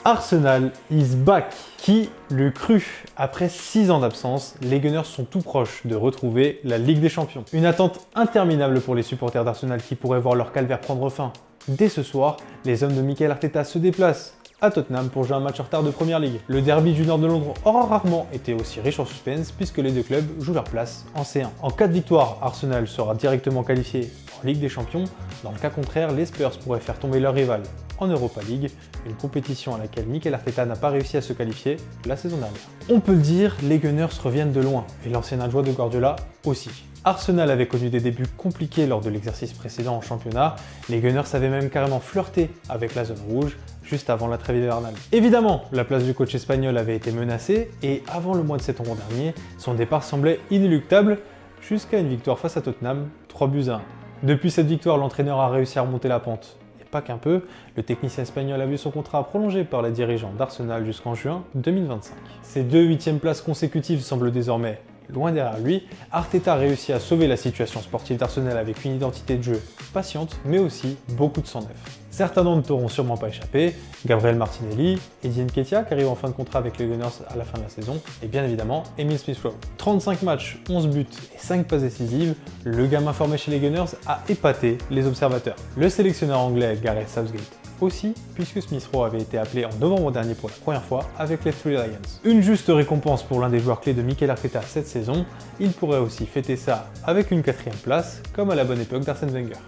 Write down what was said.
Arsenal is back. Qui l'eût cru? Après 6 ans d'absence, les Gunners sont tout proches de retrouver la Ligue des Champions. Une attente interminable pour les supporters d'Arsenal qui pourraient voir leur calvaire prendre fin. Dès ce soir, les hommes de Mikel Arteta se déplacent à Tottenham pour jouer un match en retard de Première Ligue. Le derby du nord de Londres aura rarement été aussi riche en suspense puisque les deux clubs jouent leur place en C1. En cas de victoire, Arsenal sera directement qualifié en Ligue des Champions. Dans le cas contraire, les Spurs pourraient faire tomber leur rival en Europa League, une compétition à laquelle Mikel Arteta n'a pas réussi à se qualifier la saison dernière. On peut le dire, les Gunners reviennent de loin, et l'ancien adjoint de Guardiola aussi. Arsenal avait connu des débuts compliqués lors de l'exercice précédent en championnat, les Gunners avaient même carrément flirté avec la zone rouge, juste avant la trêve hivernale. Évidemment, la place du coach espagnol avait été menacée, et avant le mois de septembre dernier, son départ semblait inéluctable, jusqu'à une victoire face à Tottenham, 3-1. Depuis cette victoire, l'entraîneur a réussi à remonter la pente. Pas qu'un peu, le technicien espagnol a vu son contrat prolongé par les dirigeants d'Arsenal jusqu'en juin 2025. Ces 2 8e places consécutives semblent désormais loin derrière lui. Arteta a réussi à sauver la situation sportive d'Arsenal avec une identité de jeu patiente, mais aussi beaucoup de sang neuf. Certains noms ne t'auront sûrement pas échappé, Gabriel Martinelli, Eddie Nketiah qui arrive en fin de contrat avec les Gunners à la fin de la saison, et bien évidemment Emile Smith-Rowe. 35 matchs, 11 buts et 5 passes décisives, le gamin formé chez les Gunners a épaté les observateurs. Le sélectionneur anglais Gareth Southgate aussi, puisque Smith-Rowe avait été appelé en novembre dernier pour la première fois avec les Three Lions. Une juste récompense pour l'un des joueurs clés de Mikel Arteta cette saison, il pourrait aussi fêter ça avec une 4e place, comme à la bonne époque d'Arsène Wenger.